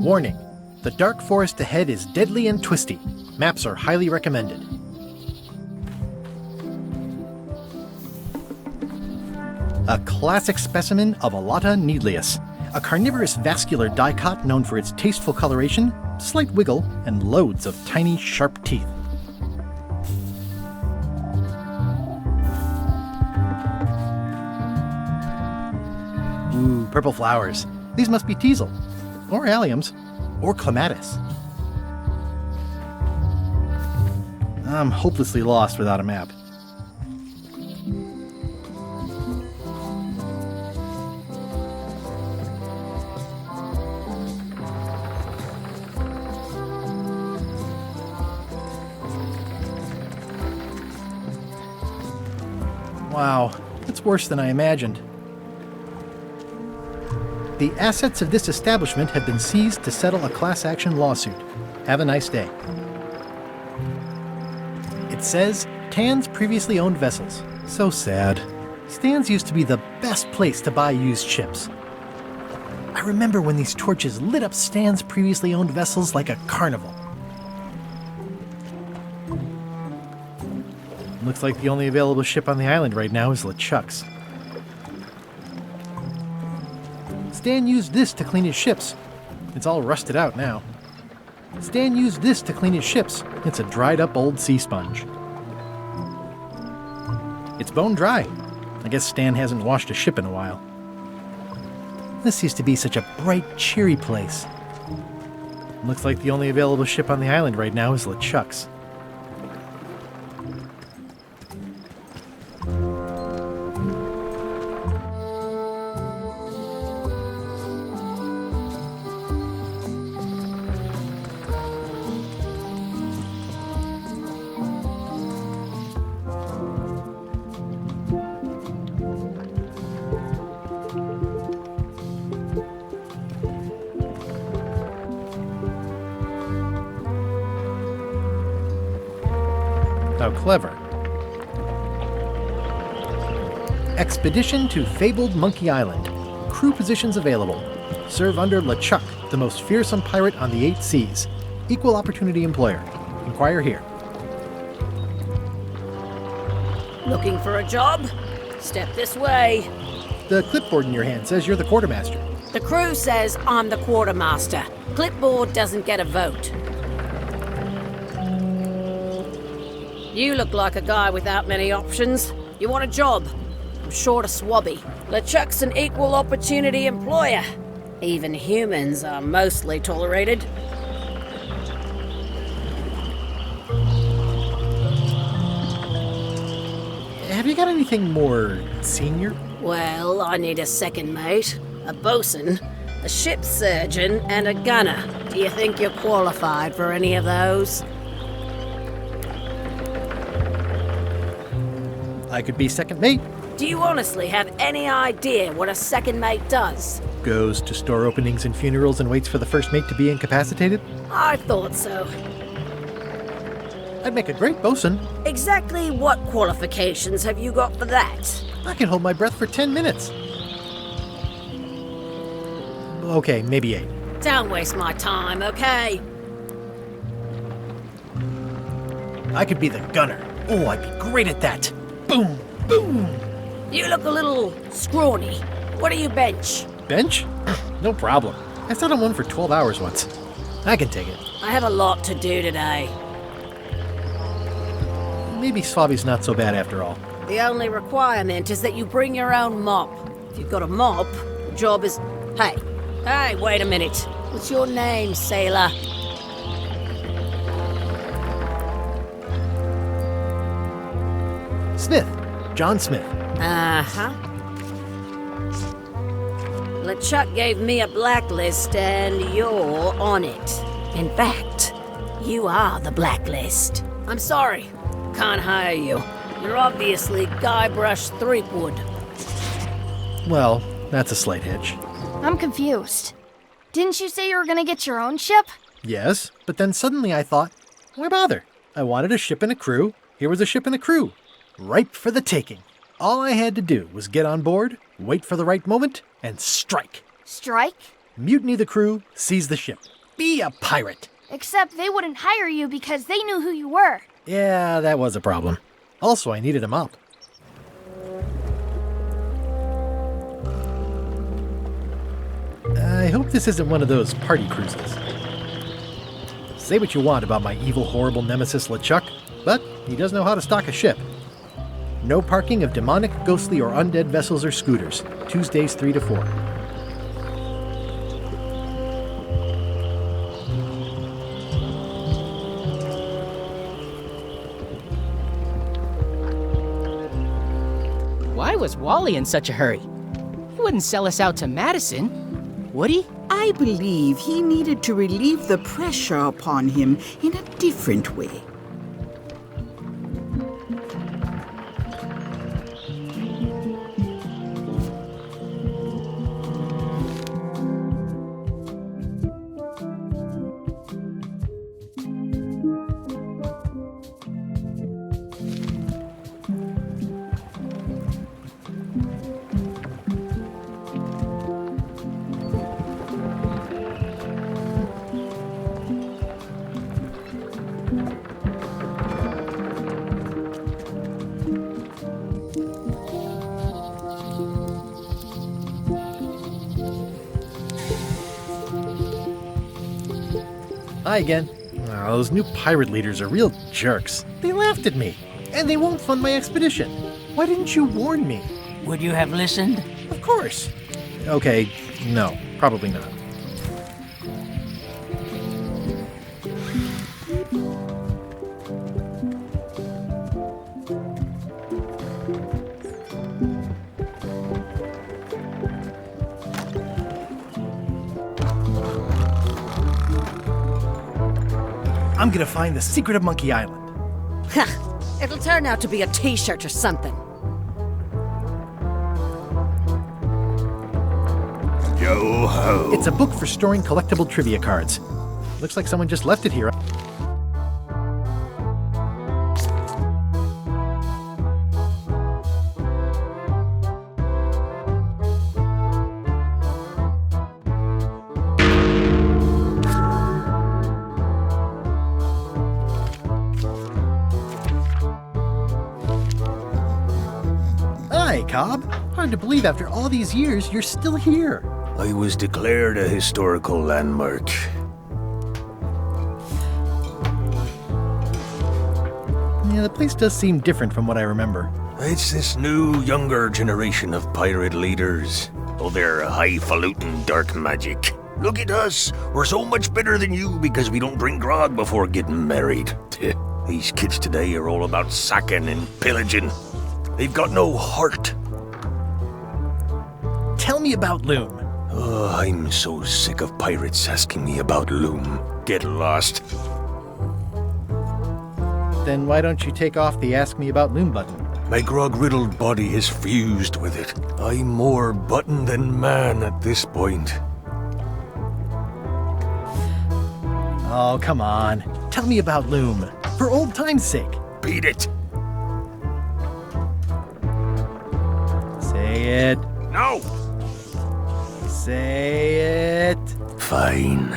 Warning: the dark forest ahead is deadly and twisty. Maps are highly recommended. A classic specimen of Alata needleus, a carnivorous vascular dicot known for its tasteful coloration, slight wiggle, and loads of tiny, sharp teeth. Ooh, purple flowers. These must be teasel, or alliums, or clematis. I'm hopelessly lost without a map. Wow, it's worse than I imagined. The assets of this establishment have been seized to settle a class action lawsuit. Have a nice day. It says, Tan's previously owned vessels. So sad. Stan's used to be the best place to buy used ships. I remember when these torches lit up Stan's previously owned vessels like a carnival. Looks like the only available ship on the island right now is LeChuck's. Stan used this to clean his ships. It's all rusted out now. Stan used this to clean his ships. It's a dried up old sea sponge. It's bone dry. I guess Stan hasn't washed a ship in a while. This used to be such a bright, cheery place. Looks like the only available ship on the island right now is LeChuck's. How clever. Expedition to fabled Monkey Island. Crew positions available. Serve under LeChuck, the most fearsome pirate on the 8 seas. Equal opportunity employer. Inquire here. Looking for a job? Step this way. The clipboard in your hand says you're the quartermaster. The crew says I'm the quartermaster. Clipboard doesn't get a vote. You look like a guy without many options. You want a job? I'm short a swabby. LeChuck's an equal opportunity employer. Even humans are mostly tolerated. Have you got anything more senior? Well, I need a second mate, a bosun, a ship surgeon, and a gunner. Do you think you're qualified for any of those? I could be second mate. Do you honestly have any idea what a second mate does? Goes to store openings and funerals and waits for the first mate to be incapacitated. I thought so. I'd make a great bosun. Exactly what qualifications have you got for that? I can hold my breath for 10 minutes. Okay, maybe 8. Don't waste my time, okay? I could be the gunner. Oh, I'd be great at that. Boom, boom. You look a little scrawny. What do you bench? Bench? No problem. I sat on one for 12 hours once. I can take it. I have a lot to do today. Maybe Swabby's not so bad after all. The only requirement is that you bring your own mop. If you've got a mop, the job is... Hey, wait a minute. What's your name, sailor? Smith. John Smith. Uh-huh. LeChuck gave me a blacklist and you're on it. In fact, you are the blacklist. I'm sorry. Can't hire you. You're obviously Guybrush Threepwood. Well, that's a slight hitch. I'm confused. Didn't you say you were gonna get your own ship? Yes, but then suddenly I thought, why bother? I wanted a ship and a crew. Here was a ship and a crew. Ripe for the taking. All I had to do was get on board, wait for the right moment, and strike. Strike? Mutiny the crew, seize the ship. Be a pirate. Except they wouldn't hire you because they knew who you were. Yeah, that was a problem. Also, I needed a mop. I hope this isn't one of those party cruises. Say what you want about my evil, horrible nemesis LeChuck, but he does know how to stock a ship. No parking of demonic, ghostly, or undead vessels or scooters. Tuesdays 3 to 4. Why was Wally in such a hurry? He wouldn't sell us out to Madison, would he? I believe he needed to relieve the pressure upon him in a different way. Hi again. Oh, those new pirate leaders are real jerks. They laughed at me, and they won't fund my expedition. Why didn't you warn me? Would you have listened? Of course. Okay, no, probably not. I'm gonna find the secret of Monkey Island. It'll turn out to be a t-shirt or something. Yo-ho! It's a book for storing collectible trivia cards. Looks like someone just left it here. Hi, Cobb. Hard to believe after all these years you're still here. I was declared a historical landmark. Yeah, the place does seem different from what I remember. It's this new, younger generation of pirate leaders. Oh, they're highfalutin dark magic. Look at us. We're so much better than you because we don't drink grog before getting married. These kids today are all about sacking and pillaging. They've got no heart. Tell me about Loom. Oh, I'm so sick of pirates asking me about Loom. Get lost. Then why don't you take off the Ask Me About Loom button? My grog-riddled body is fused with it. I'm more button than man at this point. Oh, come on. Tell me about Loom. For old time's sake. Beat it. Say it. No! Say it. Fine.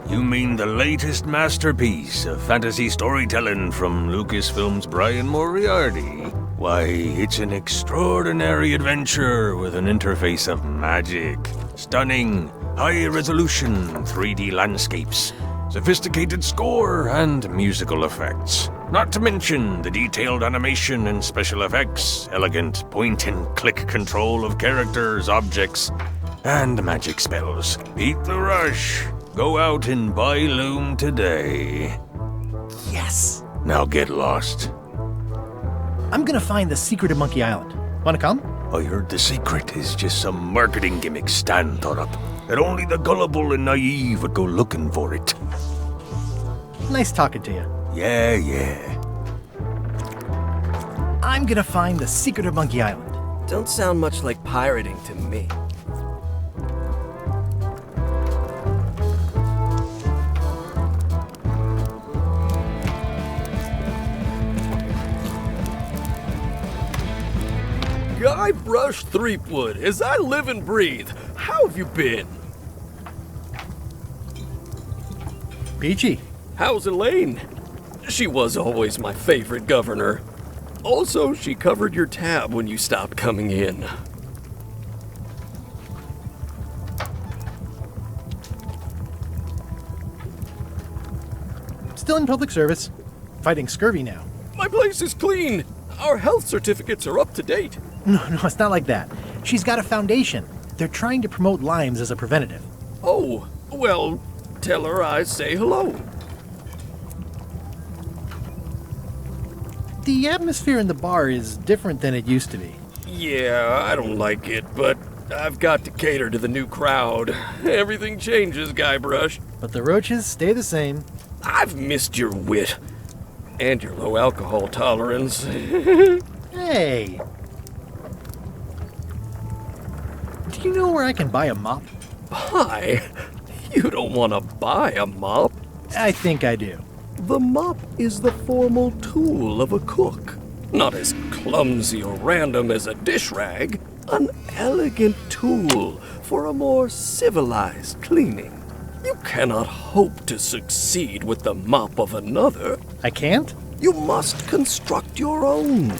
You mean the latest masterpiece of fantasy storytelling from Lucasfilm's Brian Moriarty? Why, it's an extraordinary adventure with an interface of magic, stunning, high-resolution 3D landscapes, sophisticated score, and musical effects. Not to mention the detailed animation and special effects, elegant point-and-click control of characters, objects, and magic spells. Beat the rush. Go out and buy Loom today. Yes. Now get lost. I'm gonna find the secret of Monkey Island. Wanna come? I heard the secret is just some marketing gimmick Stan thought up. That only the gullible and naive would go looking for it. Nice talking to you. Yeah. I'm gonna find the secret of Monkey Island. Don't sound much like pirating to me. Guybrush Threepwood, as I live and breathe. how have you been? Peachy. How's Elaine? She was always my favorite governor. Also, she covered your tab when you stopped coming in. Still in public service. Fighting scurvy now. My place is clean. Our health certificates are up to date. No, it's not like that. She's got a foundation. They're trying to promote limes as a preventative. Oh, well, tell her I say hello. The atmosphere in the bar is different than it used to be. Yeah, I don't like it, but I've got to cater to the new crowd. Everything changes, Guybrush. But the roaches stay the same. I've missed your wit. And your low alcohol tolerance. Hey! Do you know where I can buy a mop? Buy? You don't want to buy a mop. I think I do. The mop is the formal tool of a cook. Not as clumsy or random as a dish rag. An elegant tool for a more civilized cleaning. You cannot hope to succeed with the mop of another. I can't? You must construct your own.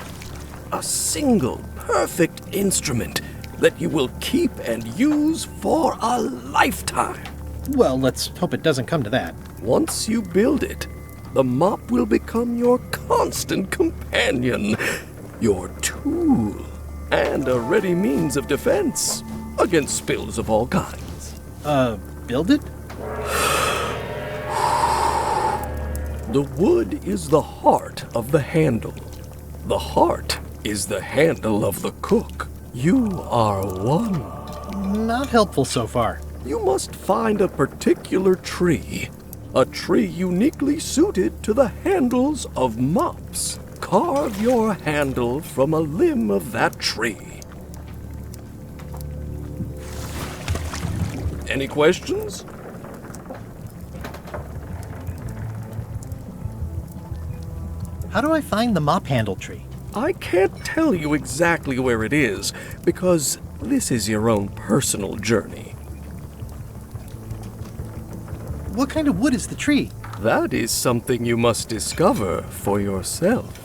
A single, perfect instrument that you will keep and use for a lifetime. Well, let's hope it doesn't come to that. Once you build it, the mop will become your constant companion, your tool, and a ready means of defense against spills of all kinds. Build it? The wood is the heart of the handle. The heart is the handle of the cook. You are one. Not helpful so far. You must find a particular tree. A tree uniquely suited to the handles of mops. Carve your handle from a limb of that tree. Any questions? How do I find the mop handle tree? I can't tell you exactly where it is, because this is your own personal journey. What kind of wood is the tree? That is something you must discover for yourself.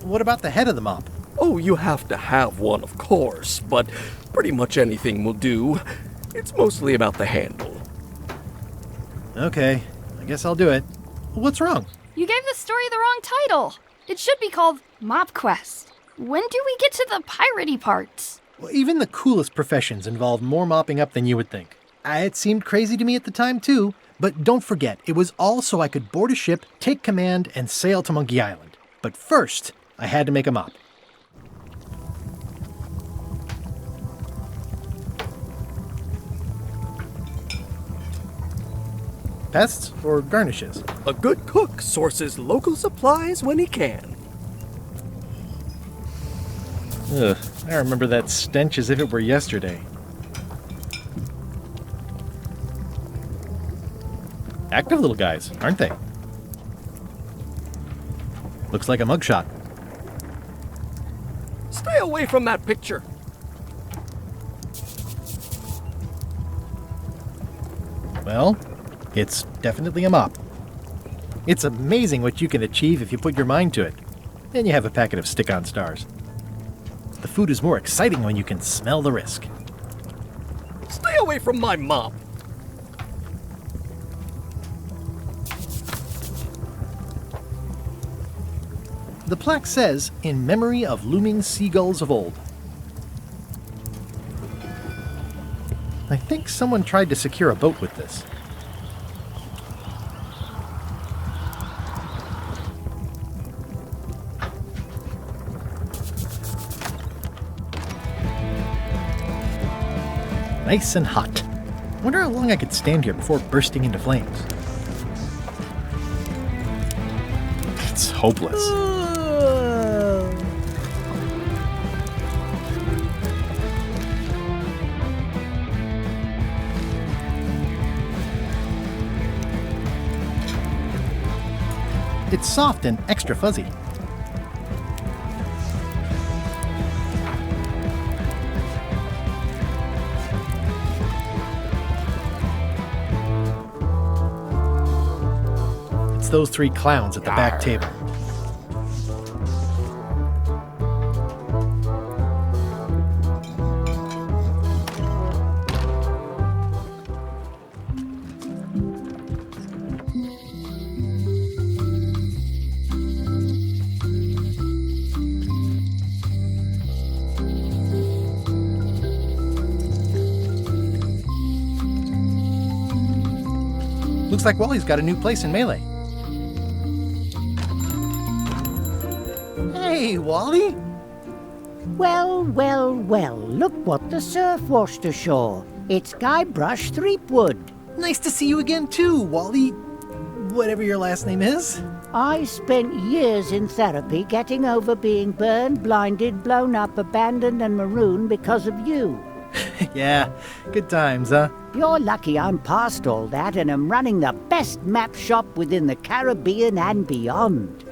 What about the head of the mop? Oh, you have to have one, of course, but pretty much anything will do. It's mostly about the handle. Okay, I guess I'll do it. What's wrong? You gave the story the wrong title. It should be called Mop Quest. When do we get to the piratey parts? Well, even the coolest professions involve more mopping up than you would think. It seemed crazy to me at the time, too. But don't forget, it was all so I could board a ship, take command, and sail to Monkey Island. But first, I had to make a mop. Pests or garnishes? A good cook sources local supplies when he can. Ugh, I remember that stench as if it were yesterday. Active little guys, aren't they? Looks like a mugshot. Stay away from that picture. Well, it's definitely a mop. It's amazing what you can achieve if you put your mind to it. Then you have a packet of stick-on stars. The food is more exciting when you can smell the risk. Stay away from my mop. The plaque says, in memory of looming seagulls of old. I think someone tried to secure a boat with this. Nice and hot. Wonder how long I could stand here before bursting into flames. It's hopeless. It's soft and extra fuzzy. it's those three clowns at the back table. Looks like Wally's got a new place in Melee. Hey, Wally! Well, well, well, look what the surf washed ashore. It's Guybrush Threepwood. Nice to see you again too, Wally. Whatever your last name is. I spent years in therapy getting over being burned, blinded, blown up, abandoned and marooned because of you. Yeah, good times, huh? You're lucky I'm past all that and am running the best map shop within the Caribbean and beyond.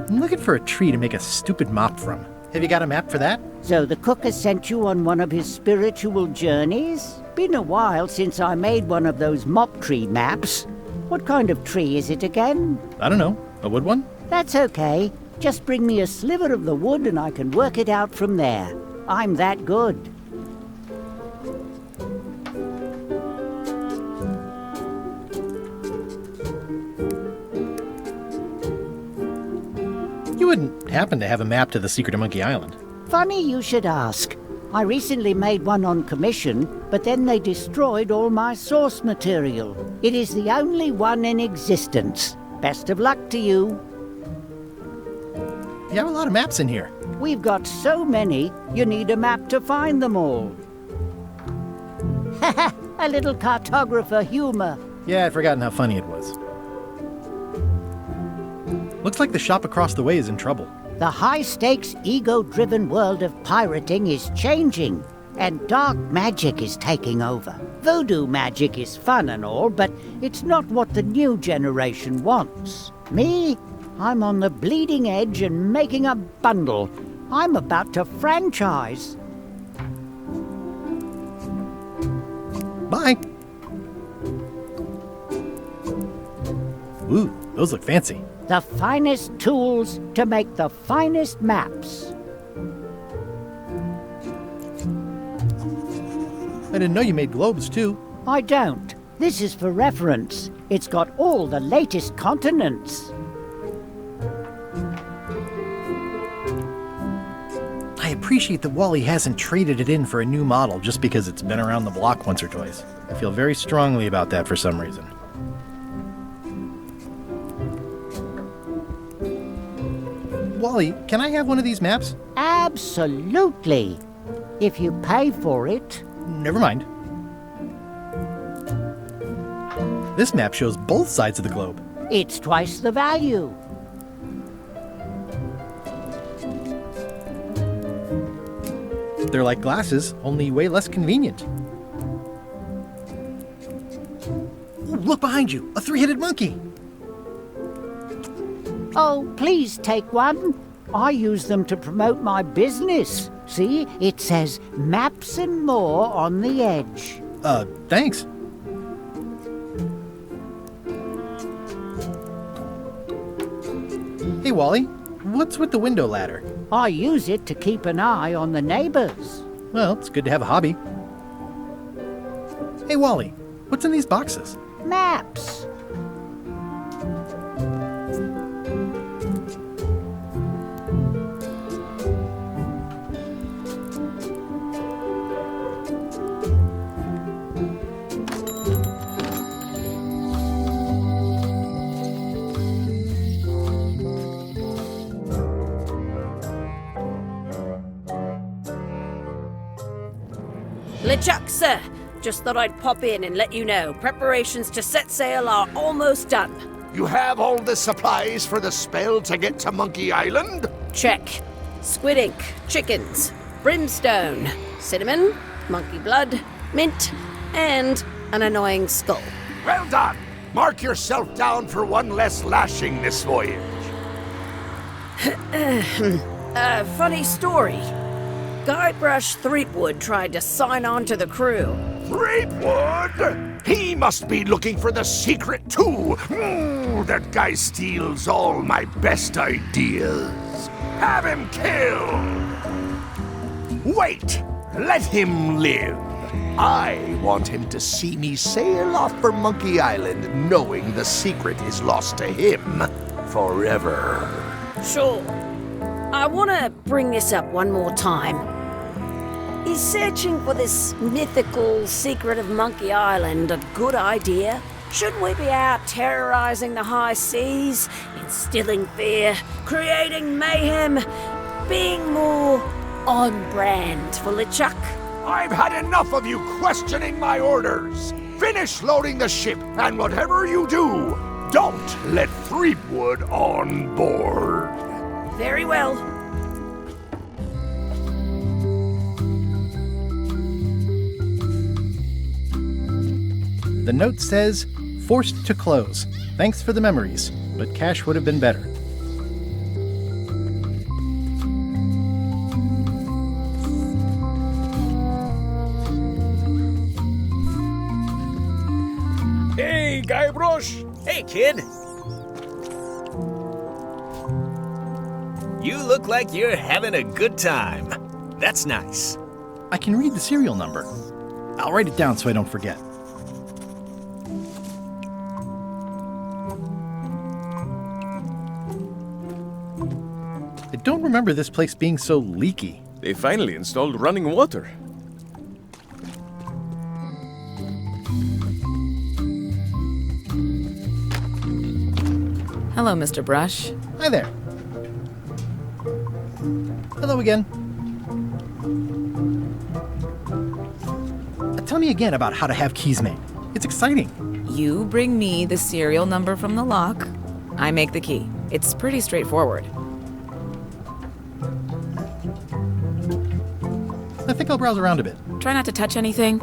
I'm looking for a tree to make a stupid mop from. Have you got a map for that? So the cook has sent you on one of his spiritual journeys? Been a while since I made one of those mop tree maps. What kind of tree is it again? I don't know. A wood one? That's okay. Just bring me a sliver of the wood and I can work it out from there. I'm that good. You wouldn't happen to have a map to the secret of Monkey Island. Funny you should ask. I recently made one on commission, but then they destroyed all my source material. It is the only one in existence. Best of luck to you. You have a lot of maps in here. We've got so many, you need a map to find them all. Haha, a little cartographer humor. Yeah, I'd forgotten how funny it was. Looks like the shop across the way is in trouble. The high-stakes, ego-driven world of pirating is changing, and dark magic is taking over. Voodoo magic is fun and all, but it's not what the new generation wants. Me? I'm on the bleeding edge and making a bundle. I'm about to franchise. Bye. Ooh, those look fancy. The finest tools to make the finest maps. I didn't know you made globes, too. I don't. This is for reference. It's got all the latest continents. I appreciate that Wally hasn't traded it in for a new model just because it's been around the block once or twice. I feel very strongly about that for some reason. Wally, can I have one of these maps? Absolutely. If you pay for it. Never mind. This map shows both sides of the globe. It's twice the value. They're like glasses, only way less convenient. Ooh, look behind you! A three-headed monkey! Oh, please take one. I use them to promote my business. See, it says maps and more on the edge. Thanks. Hey, Wally, what's with the window ladder? I use it to keep an eye on the neighbors. Well, it's good to have a hobby. Hey, Wally, what's in these boxes? Maps. LeChuck, sir. Just thought I'd pop in and let you know. Preparations to set sail are almost done. You have all the supplies for the spell to get to Monkey Island? Check. Squid ink, chickens, brimstone, cinnamon, monkey blood, mint, and an annoying skull. Well done! Mark yourself down for one less lashing this voyage. Funny story. Guybrush Threepwood tried to sign on to the crew. Threepwood? He must be looking for the secret too. That guy steals all my best ideas. Have him killed. Wait, let him live. I want him to see me sail off for Monkey Island knowing the secret is lost to him forever. Sure. I want to bring this up one more time. Is searching for this mythical secret of Monkey Island a good idea? Shouldn't we be out terrorizing the high seas, instilling fear, creating mayhem, being more on brand for LeChuck? I've had enough of you questioning my orders. Finish loading the ship, and whatever you do, don't let Threepwood on board. Very well. The note says, forced to close. Thanks for the memories, but cash would have been better. Hey, Guybrush! Hey, kid! You look like you're having a good time. That's nice. I can read the serial number. I'll write it down so I don't forget. I don't remember this place being so leaky. They finally installed running water. Hello, Mr. Brush. Hi there. Hello again. Tell me again about how to have keys made. It's exciting. You bring me the serial number from the lock. I make the key. It's pretty straightforward. I think I'll browse around a bit. Try not to touch anything.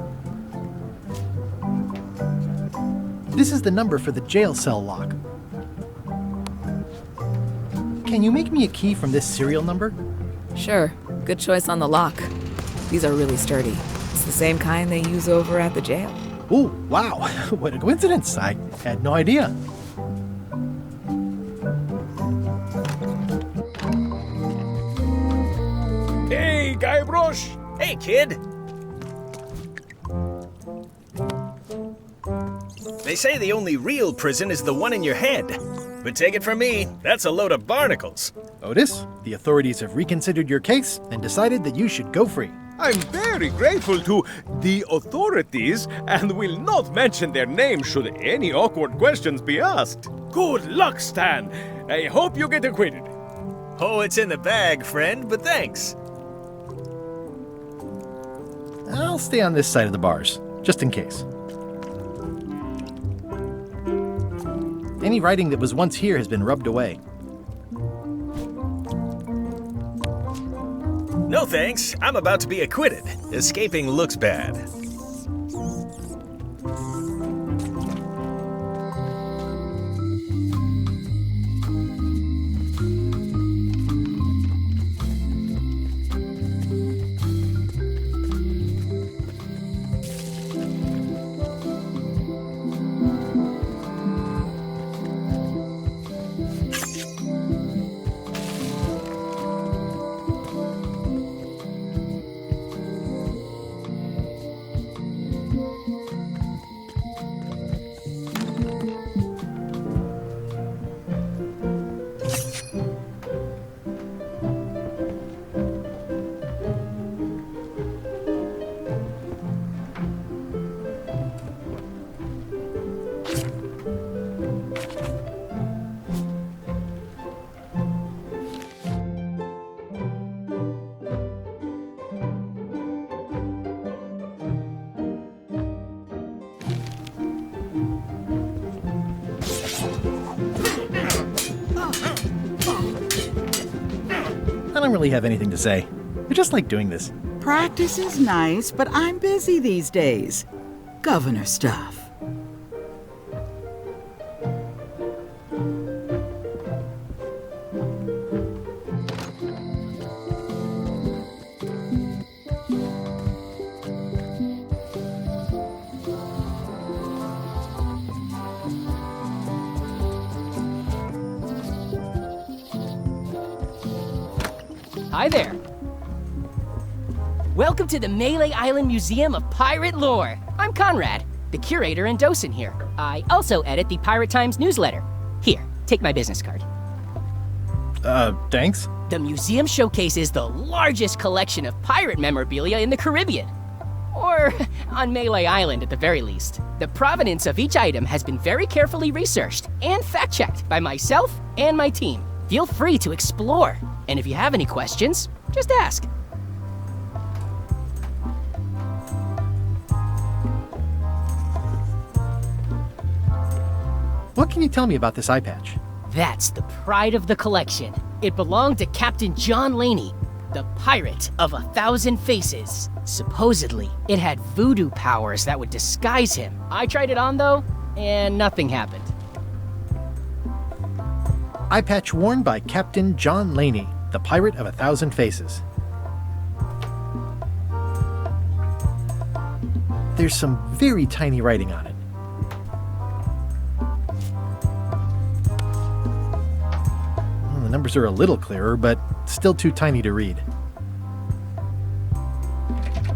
This is the number for the jail cell lock. Can you make me a key from this serial number? Sure. Good choice on the lock. These are really sturdy. It's the same kind they use over at the jail. Ooh, wow. What a coincidence. I had no idea. Hey, Guybrush! Hey, kid! They say the only real prison is the one in your head. But take it from me, that's a load of barnacles. Otis, the authorities have reconsidered your case and decided that you should go free. I'm very grateful to the authorities and will not mention their name should any awkward questions be asked. Good luck, Stan. I hope you get acquitted. Oh, it's in the bag, friend, but thanks. I'll stay on this side of the bars, just in case. Any writing that was once here has been rubbed away. No thanks, I'm about to be acquitted. Escaping looks bad. I don't really have anything to say. I just like doing this. Practice is nice, but I'm busy these days. Governor stuff. Hi there. Welcome to the Melee Island Museum of Pirate Lore. I'm Conrad, the curator and docent here. I also edit the Pirate Times newsletter. Here, take my business card. Thanks. The museum showcases the largest collection of pirate memorabilia in the Caribbean. Or on Melee Island at the very least. The provenance of each item has been very carefully researched and fact-checked by myself and my team. Feel free to explore. And if you have any questions, just ask. What can you tell me about this eye patch? That's the pride of the collection. It belonged to Captain John Laney, the pirate of 1,000 faces. Supposedly, it had voodoo powers that would disguise him. I tried it on though, and nothing happened. Eye patch worn by Captain John Laney, the pirate of 1,000 faces. There's some very tiny writing on it. Well, the numbers are a little clearer, but still too tiny to read.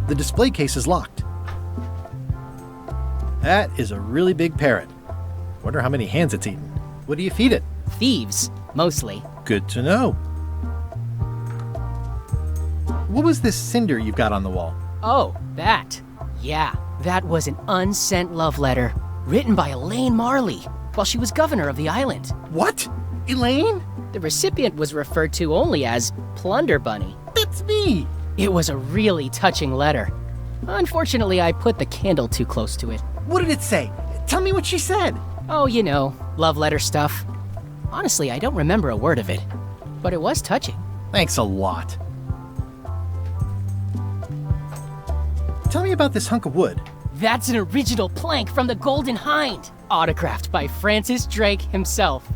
The display case is locked. That is a really big parrot. Wonder how many hands it's eaten. What do you feed it? Thieves, mostly. Good to know. What was this cinder you've got on the wall? Oh, that. Yeah, that was an unsent love letter written by Elaine Marley while she was governor of the island. What? Elaine? The recipient was referred to only as Plunder Bunny. That's me! It was a really touching letter. Unfortunately, I put the candle too close to it. What did it say? Tell me what she said. Oh, you know, love letter stuff. Honestly, I don't remember a word of it, but it was touching. Thanks a lot. Tell me about this hunk of wood. That's an original plank from the Golden Hind, autographed by Francis Drake himself.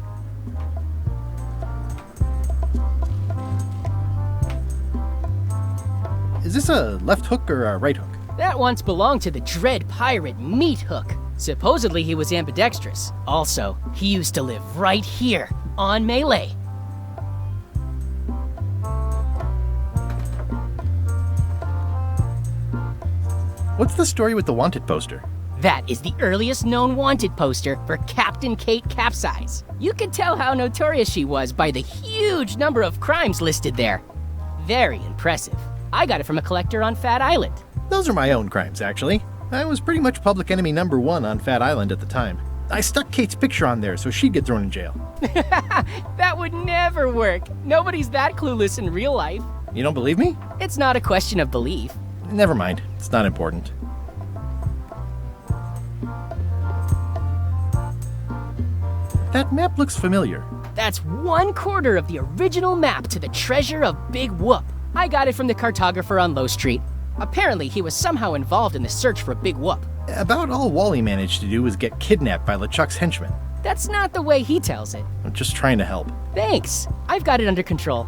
Is this a left hook or a right hook? That once belonged to the dread pirate Meat Hook. Supposedly he was ambidextrous. Also, he used to live right here, on Melee. What's the story with the wanted poster? That is the earliest known wanted poster for Captain Kate Capsize. You can tell how notorious she was by the huge number of crimes listed there. Very impressive. I got it from a collector on Fat Island. Those are my own crimes, actually. I was pretty much public enemy #1 on Fat Island at the time. I stuck Kate's picture on there so she'd get thrown in jail. That would never work. Nobody's that clueless in real life. You don't believe me? It's not a question of belief. Never mind. It's not important. That map looks familiar. That's 1/4 of the original map to the treasure of Big Whoop. I got it from the cartographer on Low Street. Apparently, he was somehow involved in the search for Big Whoop. About all Wally managed to do was get kidnapped by LeChuck's henchmen. That's not the way he tells it. I'm just trying to help. Thanks. I've got it under control.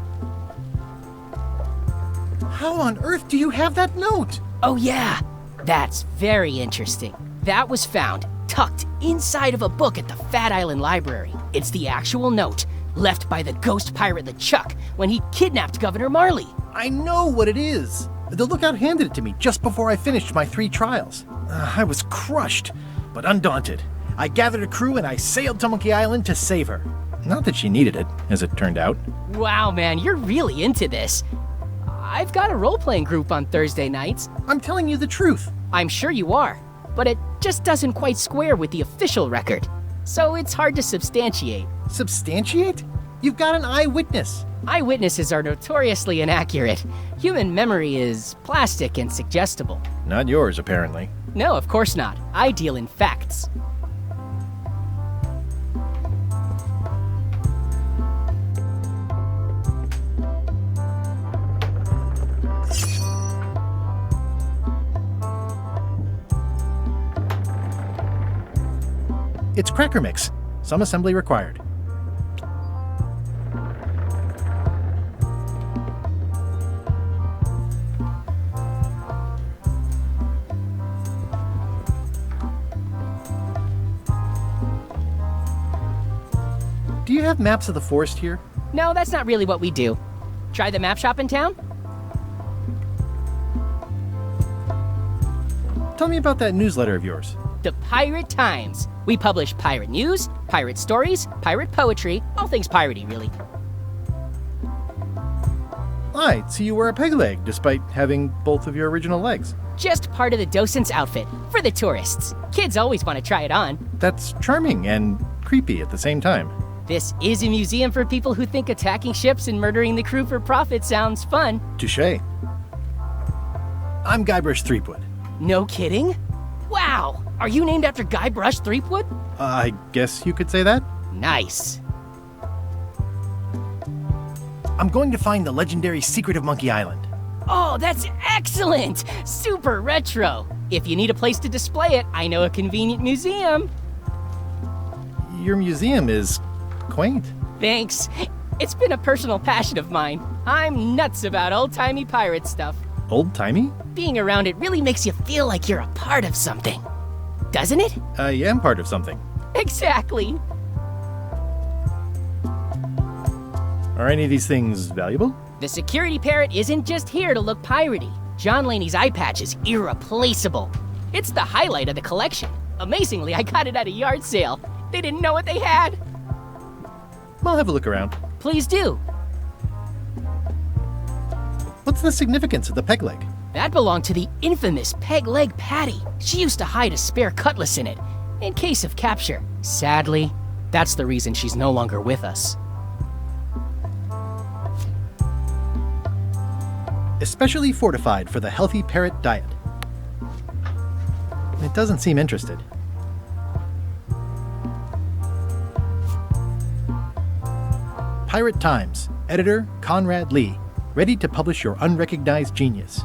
How on earth do you have that note? Oh yeah, that's very interesting. That was found tucked inside of a book at the Fat Island Library. It's the actual note left by the ghost pirate LeChuck when he kidnapped Governor Marley. I know what it is. The lookout handed it to me just before I finished my 3 trials. I was crushed, but undaunted. I gathered a crew and I sailed to Monkey Island to save her. Not that she needed it, as it turned out. Wow, man, you're really into this. I've got a role-playing group on Thursday nights. I'm telling you the truth. I'm sure you are, but it just doesn't quite square with the official record. So it's hard to substantiate. Substantiate? You've got an eyewitness. Eyewitnesses are notoriously inaccurate. Human memory is plastic and suggestible. Not yours, apparently. No, of course not. I deal in facts. It's cracker mix. Some assembly required. Do you have maps of the forest here? No, that's not really what we do. Try the map shop in town? Tell me about that newsletter of yours. The Pirate Times. We publish pirate news, pirate stories, pirate poetry, all things piratey, really. I see you wear a peg leg despite having both of your original legs. Just part of the docent's outfit, for the tourists. Kids always want to try it on. That's charming and creepy at the same time. This is a museum for people who think attacking ships and murdering the crew for profit sounds fun. Touché. I'm Guybrush Threepwood. No kidding? Wow! Are you named after Guybrush Threepwood? I guess you could say that. Nice. I'm going to find the legendary secret of Monkey Island. Oh, that's excellent! Super retro! If you need a place to display it, I know a convenient museum. Your museum is quaint. Thanks. It's been a personal passion of mine. I'm nuts about old-timey pirate stuff. Old-timey? Being around it really makes you feel like you're a part of something. Doesn't it? I am part of something. Exactly. Are any of these things valuable? The security parrot isn't just here to look piratey. John Laney's eye patch is irreplaceable. It's the highlight of the collection. Amazingly, I got it at a yard sale. They didn't know what they had. I'll have a look around. Please do. What's the significance of the peg leg? That belonged to the infamous Peg Leg Patty. She used to hide a spare cutlass in it, in case of capture. Sadly, that's the reason she's no longer with us. Especially fortified for the healthy parrot diet. It doesn't seem interested. Pirate Times, editor Conrad Lee, ready to publish your unrecognized genius.